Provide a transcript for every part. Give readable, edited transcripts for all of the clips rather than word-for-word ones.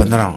15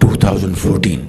2014।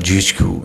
GHQ,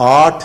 8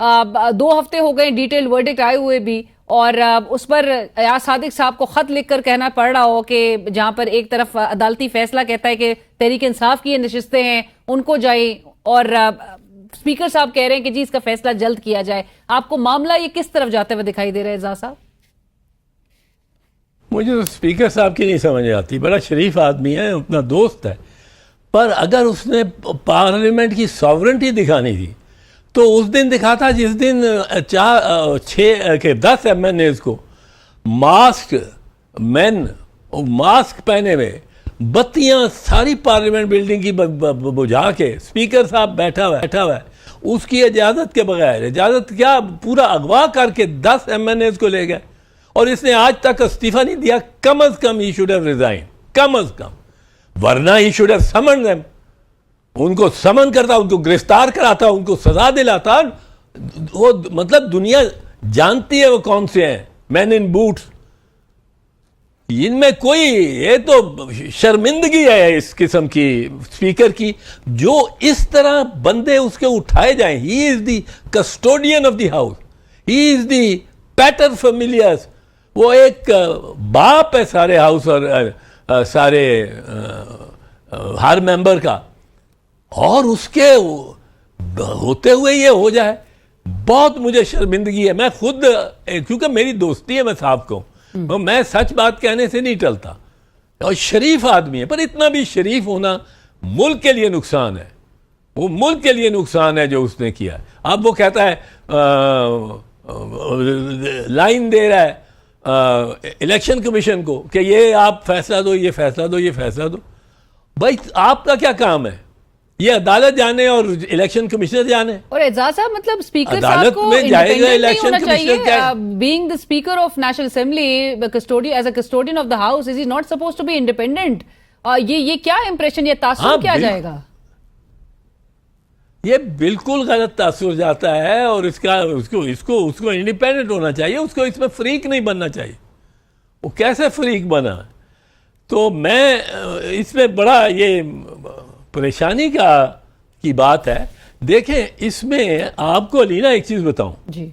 2 ہفتے ہو گئے detail verdict آئے ہوئے بھی, اور اس پر ایاز صادق صاحب کو خط لکھ کر کہنا پڑ رہا ہو کہ جہاں پر ایک طرف عدالتی فیصلہ کہتا ہے کہ تحریک انصاف کی یہ نشستیں ہیں ان کو جائیں, اور اسپیکر صاحب کہہ رہے ہیں کہ جی اس کا فیصلہ جلد کیا جائے. آپ کو معاملہ یہ کس طرف جاتے ہوئے دکھائی دے رہا ہے اعزاز صاحب؟ مجھے تو اسپیکر صاحب کی نہیں سمجھ آتی, بڑا شریف آدمی ہے, اپنا دوست ہے, پر اگر اس نے پارلیمنٹ کی ساورنٹی دکھانی تھی تو اس دن دکھاتا جس دن 10 MNAs کو ماسک مین ماسک پہنے ہوئے بتیاں ساری پارلیمنٹ بلڈنگ کی بجھا کے اسپیکر صاحب بیٹھا ہوا ہے, اس کی اجازت کے بغیر, اجازت کیا پورا اغوا کر کے 10 MNAs کو لے گئے, اور اس نے آج تک استعفیٰ نہیں دیا. کم از کم ہی شوڈ ہیو ریزائن, کم از کم, ورنہ ہی شوڈ ہیو سمن دیم. ان کو سمن کرتا, ان کو گرفتار کراتا, ان کو سزا دلاتا. وہ مطلب دنیا جانتی ہے وہ کون سے ہیں, مین ان بوٹس. ان میں کوئی, یہ تو شرمندگی ہے اس قسم کی اسپیکر کی, جو اس طرح بندے اس کے اٹھائے جائیں. He is the custodian of the house, he is the pater familias. وہ ایک باپ ہے سارے ہاؤس اور سارے ہر ممبر کا, اور اس کے ہوتے ہوئے یہ ہو جائے, بہت مجھے شرمندگی ہے. میں خود, کیونکہ میری دوستی ہے, میں صاحب کو میں سچ بات کہنے سے نہیں ٹلتا, اور شریف آدمی ہے, پر اتنا بھی شریف ہونا ملک کے لیے نقصان ہے. وہ ملک کے لیے نقصان ہے جو اس نے کیا ہے. اب وہ کہتا ہے لائن دے رہا ہے الیکشن کمیشن کو کہ یہ آپ فیصلہ دو, یہ فیصلہ دو, یہ فیصلہ دو. بھائی آپ کا کیا کام ہے؟ یہ عدالت جانے اور الیکشن کمیشنر جانے. اور اعزاز صاحب مطلب اسپیکر صاحب کو انڈیپینڈنٹ نہیں ہونا چاہیے. Being the speaker of National Assembly, as a custodian of the house, is he not supposed to be independent? یہ کیا امپریشن, یہ تاثر کیا جائے گا؟ یہ بالکل غلط تاثر جاتا ہے, اور اس کو انڈیپینڈنٹ ہونا چاہیے. اس کو اس میں فریق نہیں بننا چاہیے. وہ کیسے فریق بنا؟ تو میں اس میں بڑا یہ پریشانی کی بات ہے. دیکھیں اس میں آپ کو علینا ایک چیز بتاؤں, جی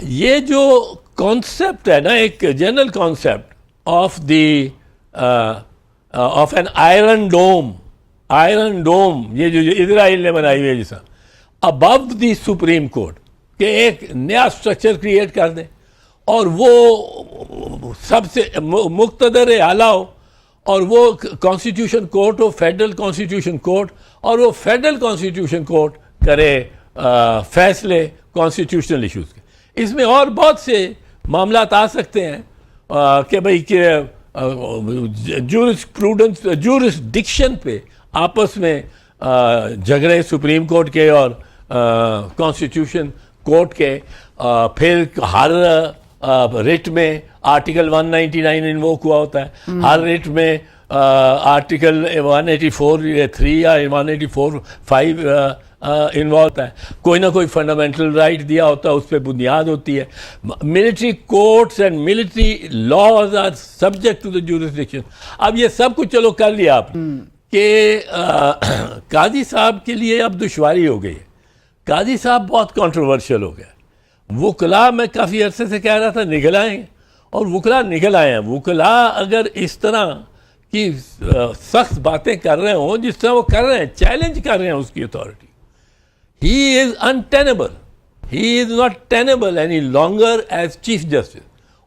یہ جو کانسیپٹ ہے نا, ایک general concept of an iron dome, یہ جو اسرائیل نے بنائی ہوئی ہے جیسا ابو دی سپریم کورٹ, کہ ایک نیا اسٹرکچر کریٹ کر دیں اور وہ سب سے مقتدر اعلیٰ ہو, اور وہ کانسٹیٹیوشن کورٹ ہو, فیڈرل کانسٹیٹیوشن کورٹ, اور وہ فیڈرل کانسٹیٹیوشن کورٹ کرے فیصلے کانسٹیٹیوشنل ایشوز کے. اس میں اور بہت سے معاملات آ سکتے ہیں کہ بھئی کہ جورسڈکشن پہ آپس میں جھگڑے سپریم کورٹ کے اور کانسٹیٹیوشن کورٹ کے. پھر ہر ریٹ میں آرٹیکل 199 انووک ہوا ہوتا ہے, ہر ریٹ میں آرٹیکل 184(3) یا 184(5) انوالو ہوتا ہے. کوئی نہ کوئی فنڈامنٹل رائٹ دیا ہوتا ہے, اس پہ بنیاد ہوتی ہے. Military courts and military laws are subject to the jurisdiction. اب یہ سب کچھ چلو کر لیا آپ کہ قاضی صاحب کے لیے اب دشواری ہو گئی ہے. قاضی صاحب بہت کنٹروورشل ہو گیا. وکلاء میں کافی عرصے سے کہہ رہا تھا نکل آئیں, اور وکلاء نکل آئے ہیں. وکلاء اگر اس طرح کی سخت باتیں کر رہے ہوں جس طرح وہ کر رہے ہیں, چیلنج کر رہے ہیں اس کی authority, he is untenable. He is not tenable any longer as chief justice.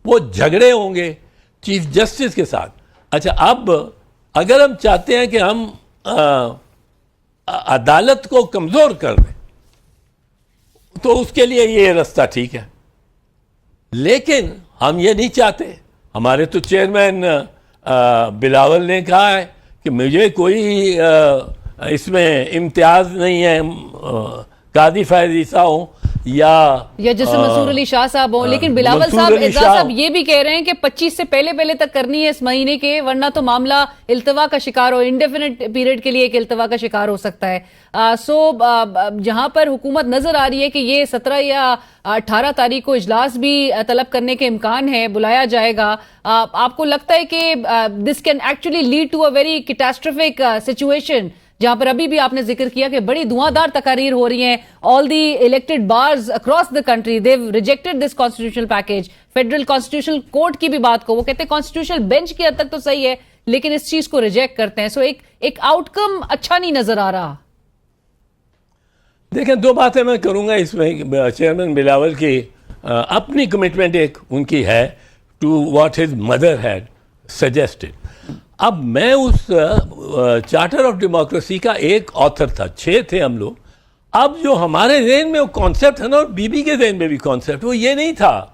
وہ جھگڑے ہوں گے چیف جسٹس کے ساتھ. اچھا, اب اگر ہم چاہتے ہیں کہ ہم عدالت کو کمزور کر دیں تو اس کے لیے یہ راستہ ٹھیک ہے, لیکن ہم یہ نہیں چاہتے. ہمارے تو چیئرمین بلاول نے کہا ہے کہ مجھے کوئی اس میں امتیاز نہیں ہے, قاضی فیض عیسیٰ ہوں یا جیسے منصور علی شاہ صاحب ہوں. لیکن بلاول صاحب, اعزاز صاحب یہ بھی کہہ رہے ہیں کہ 25 سے پہلے تک کرنی ہے اس مہینے کے, ورنہ تو معاملہ التوا کا شکار ہو, انڈیفینٹ پیریڈ کے لیے ایک التوا کا شکار ہو سکتا ہے. جہاں پر حکومت نظر آ رہی ہے کہ یہ 17 یا 18 تاریخ کو اجلاس بھی طلب کرنے کے امکان ہے, بلایا جائے گا. آپ کو لگتا ہے کہ this can actually lead to a very catastrophic situation جہاں پر ابھی بھی آپ نے ذکر کیا کہ بڑی دھواں تقاریر ہو رہی ہیں. All the elected bars across the country they've rejected this constitutional package. Federal constitutional court کی بھی بات کو وہ کہتے ہیں کانسٹیٹیوشنل بینچ کی حد تک تو صحیح ہے لیکن اس چیز کو ریجیکٹ کرتے ہیں. سو ایک آؤٹ کم اچھا نہیں نظر آ رہا. دیکھیں دو باتیں میں کروں گا اس میں. چیئرمین بلاول کی اپنی کمٹمنٹ ایک ان کی ہے to what his mother had suggested. اب میں اس چارٹر آف ڈیموکریسی کا ایک آتھر تھا, 6 تھے ہم لوگ. اب جو ہمارے ذہن میں وہ کانسیپٹ ہے نا, اور بی بی کے ذہن میں بھی کانسیپٹ, وہ یہ نہیں تھا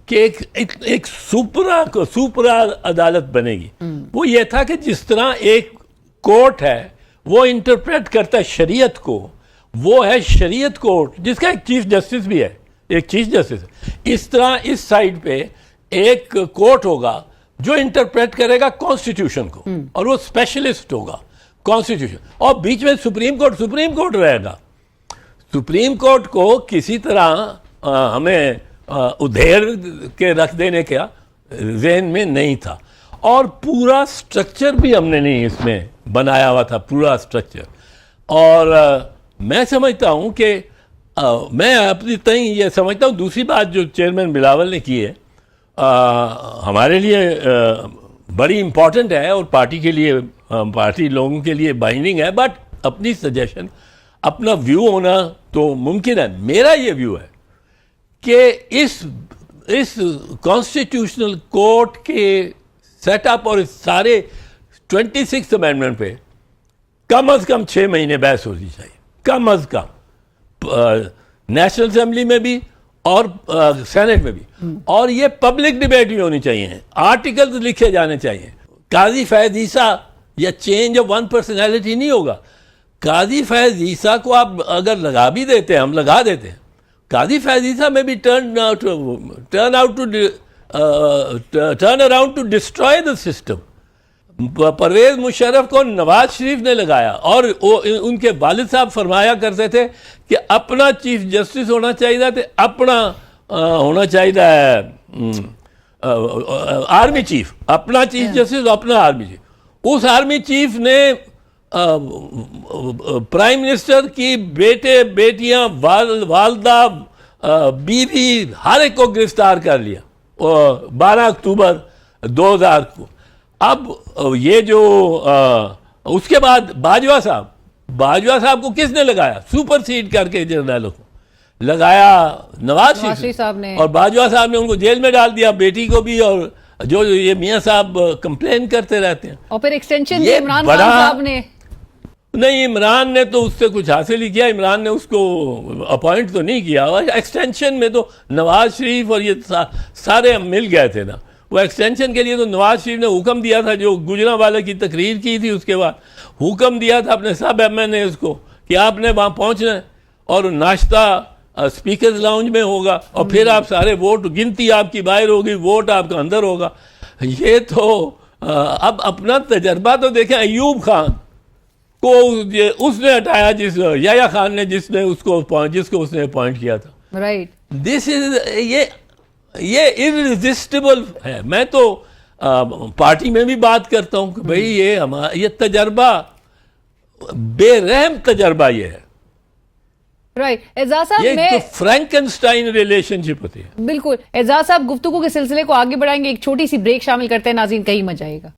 کہ ایک سپرا عدالت بنے گی. وہ یہ تھا کہ جس طرح ایک کورٹ ہے وہ انٹرپریٹ کرتا ہے شریعت کو, وہ ہے شریعت کورٹ جس کا ایک چیف جسٹس بھی ہے, ایک چیف جسٹس ہے. اس طرح اس سائڈ پہ ایک کورٹ ہوگا جو انٹرپریٹ کرے گا کانسٹیٹیوشن کو, اور وہ اسپیشلسٹ ہوگا کانسٹیٹیوشن. اور بیچ میں سپریم کورٹ رہے گا. سپریم کورٹ کو کسی طرح ہمیں ادھیر کے رکھ دینے کا ذہن میں نہیں تھا, اور پورا سٹرکچر بھی ہم نے نہیں اس میں بنایا ہوا تھا, پورا سٹرکچر. اور میں سمجھتا ہوں کہ میں اپنی تئیں یہ سمجھتا ہوں. دوسری بات جو چیئرمین بلاول نے کی ہے ہمارے لیے بڑی امپورٹنٹ ہے, اور پارٹی کے لیے, پارٹی لوگوں کے لیے بائنڈنگ ہے, بٹ اپنی سجیشن, اپنا ویو ہونا تو ممکن ہے. میرا یہ ویو ہے کہ اس کانسٹیٹیوشنل کورٹ کے سیٹ اپ اور اس سارے 26 امینڈمنٹ پہ کم از کم 6 مہینے بحث ہونی چاہیے, کم از کم, نیشنل اسمبلی میں بھی اور سینٹ میں بھی. اور یہ پبلک ڈیبیٹ بھی ہونی چاہیے, آرٹیکلز لکھے جانے چاہیے. قاضی فیض عیسیٰ یا چینج آف ون پرسنالٹی نہیں ہوگا. قاضی فیض عیسیٰ کو آپ اگر لگا بھی دیتے ہیں, ہم لگا دیتے ہیں, قاضی فیض عیسیٰ میں بھی turn around to destroy the system. Pervez Musharraf کو نواز شریف نے لگایا, اور ان کے والد صاحب فرمایا کرتے تھے کہ اپنا چیف جسٹس ہونا چاہیے تھا, اپنا ہونا چاہیے آرمی چیف, اپنا چیف جسٹس, اپنا آرمی چیف. اس آرمی چیف نے پرائم منسٹر کی بیٹے, بیٹیاں, والدہ, بیوی, ہر ایک کو گرفتار کر لیا 12 اکتوبر 2000 کو. اب یہ جو اس کے بعد باجوہ صاحب کو کس نے لگایا؟ سپر سیڈ کر کے جنرلوں کو لگایا نواز شریف صاحب نے, اور باجوہ صاحب نے ان کو جیل میں ڈال دیا, بیٹی کو بھی, اور جو یہ میاں صاحب کمپلین کرتے رہتے ہیں. اور پھر ایکسٹینشن عمران خان صاحب نے نہیں, عمران نے تو اس سے کچھ حاصل ہی کیا, عمران نے اس کو اپوائنٹ تو نہیں کیا. ایکسٹینشن میں تو نواز شریف اور یہ سارے مل گئے تھے نا. وہ ایکسٹینشن کے لیے تو نواز شریف نے حکم دیا تھا, جو گجرانوالہ کی تقریر کی تھی اس کے بعد حکم دیا تھا اپنے سب ایم این ایز کو کہ آپ نے وہاں پہنچنا ہے, اور ناشتہ اسپیکرز لاؤنج میں ہوگا, اور پھر آپ سارے ووٹ, گنتی آپ کی باہر ہوگی, ووٹ آپ کا اندر ہوگا. یہ تو اب اپنا تجربہ تو دیکھیں. ایوب خان کو اس نے ہٹایا, یحییٰ خان نے جس کو اس نے اپوائنٹ کیا تھا. رائٹ, دس از یہ irresistible ہے. میں تو پارٹی میں بھی بات کرتا ہوں کہ بھئی یہ تجربہ, بے رحم تجربہ یہ ہے. رائٹ. اعزاز صاحب, یہ تو فرینکنسٹائن ریلیشن شپ ہوتی ہے. بالکل. اعزاز صاحب, گفتگو کے سلسلے کو آگے بڑھائیں گے, ایک چھوٹی سی بریک شامل کرتے ہیں. ناظرین کہیں مت جائے گا.